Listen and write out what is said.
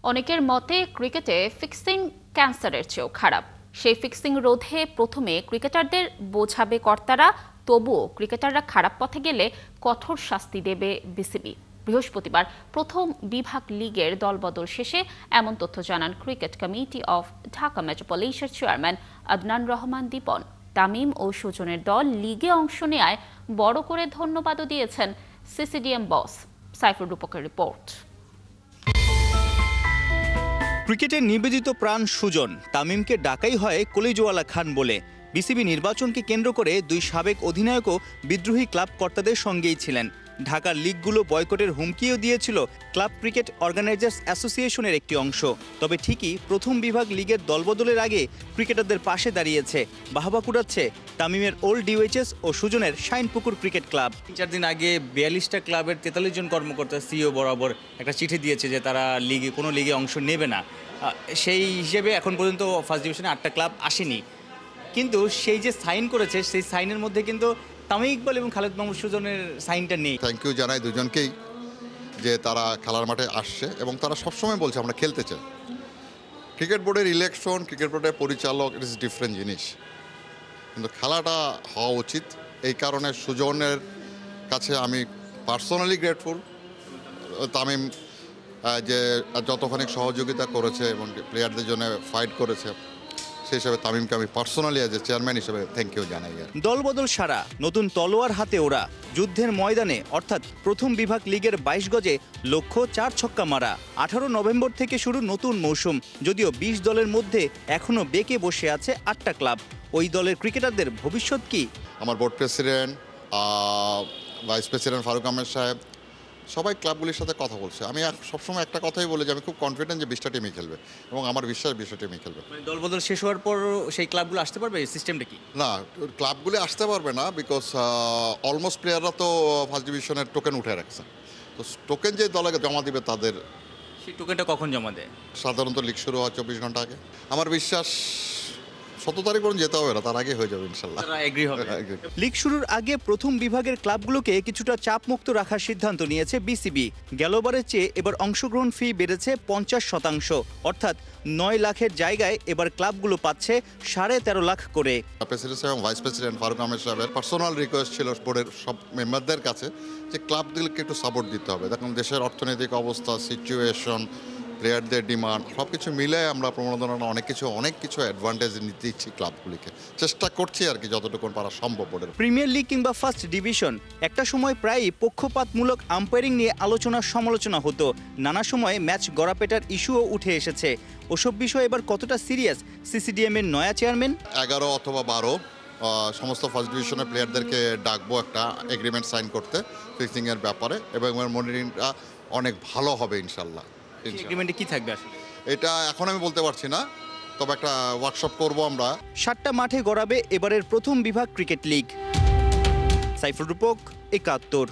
অনেকের মতে ক্রিকেটে ফিক্সিং ক্যান্সারের চেয়েও খারাপ। সেই ফিক্সিং রোধে প্রথমে ক্রিকেটারদের বোঝাবে কর্তারা, তবুও ক্রিকেটাররা খারাপ পথে গেলে কঠোর শাস্তি দেবে বিসিবি। বৃহস্পতিবার প্রথম বিভাগ লিগের দলবদল শেষে এমন তথ্য জানান ক্রিকেট কমিটি অফ ঢাকা মেট্রোপলিটনের চেয়ারম্যান আদনান রহমান দীপন। তামিম ও সুজনের দল লিগে অংশ নেয়ায় বড় করে ধন্যবাদও দিয়েছেন সিসিডিএম বস। সাইফুর রূপকের রিপোর্ট। ক্রিকেটের নিবেদিত প্রাণ সুজন, তামিমকে ডাকাই হয় কলিজওয়ালা খান বলে। বিসিবি নির্বাচনকে কেন্দ্র করে দুই সাবেক অধিনায়কও বিদ্রোহী ক্লাব কর্তাদের সঙ্গেই ছিলেন। ঢাকার লিগগুলো বয়কটের হুমকিও দিয়েছিল ক্লাব ক্রিকেট অর্গানাইজার্স অ্যাসোসিয়েশনের একটি অংশ। তবে ঠিকই প্রথম বিভাগ লিগের দলবদলের আগে ক্রিকেটারদের পাশে দাঁড়িয়েছে, বাহবা কুড়াচ্ছে তামিমের ওল্ড ডিওএইচএস ও সুজনের শাইনপুকুর ক্রিকেট ক্লাব। 4 দিন আগে 42টা ক্লাবের 43 জন কর্মকর্তা সিইও বরাবর একটা চিঠি দিয়েছে যে তারা কোনো লিগে অংশ নেবে না। সেই হিসেবে এখন পর্যন্ত ফার্স্ট ডিভিশনে 8টা ক্লাব আসেনি, কিন্তু সেই যে সাইন করেছে সেই সাইনের মধ্যে কিন্তু তামিম ইকবাল এবং খালেদ মাহমুদ সুজনের সাইনটা নেই। থ্যাংক ইউ জানাই দুজনকেই যে তারা খেলার মাঠে আসছে এবং তারা সবসময় বলছে আমরা খেলতে চাই। ক্রিকেট বোর্ডের ইলেকশন, ক্রিকেট বোর্ডের পরিচালক, ইট ইস ডিফারেন্ট জিনিস, কিন্তু খেলাটা হওয়া উচিত। এই কারণে সুজনের কাছে আমি পার্সোনালি গ্রেটফুল। তামিম যে যতখানি সহযোগিতা করেছে এবং প্লেয়ারদের জন্য ফাইট করেছে, সেই হিসাবে তামিমকে আমি পার্সোনালি অ্যাজ এ চেয়ারম্যান হিসেবে থ্যাংক ইউ জানাই। দলবদল সারা, নতুন তলোয়ার হাতে ওরা যুদ্ধের ময়দানে, অর্থাৎ প্রথম বিভাগ লিগের 22 গজে লক্ষ্য 4 ছক্কা মারা। 18 নভেম্বর থেকে শুরু নতুন মৌসুম। যদিও 20 দলের মধ্যে এখনো বেঁকে বসে আছে 8টা ক্লাব। ওই দলের ক্রিকেটারদের ভবিষ্যৎ কি? আমার board president, vice president Faruk Ahmed সাহেব সবাই ক্লাবগুলির সাথে কথা বলছে। আমি সবসময় একটা কথাই বলি যে আমি খুব কনফিডেন্ট যে 20টা টিমই খেলবে এবং আমার বিশ্বাস 20টা টিমই খেলবে। দলবদল শেষ হওয়ার পর সেই ক্লাবগুলো আসতে পারবে? সিস্টেমটা কি? না, ক্লাবগুলি আসতে পারবে না, বিকজ অলমোস্ট প্লেয়াররা তো ফার্স্ট ডিভিশনের টোকেন উঠে রাখছে। তো টোকেন যে দলে জমা দিবে তাদের, সেই টোকেনটা কখন জমা দেয়? সাধারণত লিগ শুরু হয় 24 ঘন্টা আগে। আমার বিশ্বাস 17 তারিখ পর্যন্ত যেতে হবে না, তার আগে হয়ে যাবে ইনশাল্লাহ। লিগ শুরুর আগে প্রথম বিভাগের ক্লাবগুলোকে কিছুটা চাপমুক্ত রাখার সিদ্ধান্ত নিয়েছে বিসিবি। গেলবারের চেয়ে এবার অংশগ্রহণ ফি বেড়েছে 50%, অর্থাৎ 9 লাখের জায়গায় এবার ক্লাবগুলো পাচ্ছে 13.5 লাখ করে। প্রেসিডেন্ট এবং ভাইস প্রেসিডেন্ট ফারুক আহমেদ সাহেবের পার্সোনাল রিকোয়েস্ট ছিল বোর্ডের সব মেম্বারদের কাছে যে ক্লাবগুলোকে একটু সাপোর্ট দিতে হবে। দেখুন দেশের অর্থনৈতিক অবস্থা, সিচুয়েশন, প্লেয়ারদের ডিমান্ড সবকিছু মিলে আমরা প্রণোদনা অনেক কিছু অ্যাডভান্টেজ নিতে ইচ্ছি ক্লাবগুলিকে, চেষ্টা করছি আর কি যতটুকু পারা সম্ভব। প্রিমিয়ার লিগ কিংবা ফার্স্ট ডিভিশন একটা সময় প্রায়ই পক্ষপাতমূলক আম্পায়ারিং নিয়ে আলোচনা সমালোচনা হতো। নানা সময় ম্যাচ গড়াপেটার ইস্যুও উঠে এসেছে। ওসব বিষয় এবার কতটা সিরিয়াস সিসিডিএম এর নয়া চেয়ারম্যান? 11 অথবা 12 সমস্ত ফার্স্ট ডিভিশনের প্লেয়ারদেরকে ডাকবো একটা এগ্রিমেন্ট সাইন করতে ফিক্সিংয়ের ব্যাপারে, এবং মনিটরিংটা অনেক ভালো হবে ইনশাল্লাহ। এগ্রিমেন্টে কি থাকবে আসলে এটা এখন আমি বলতে পারছি না, তবে একটা ওয়ার্কশপ করবো আমরা। 7টা মাঠে গড়াবে এবারের প্রথম বিভাগ ক্রিকেট লিগ। সাইফুর রূপক, 71।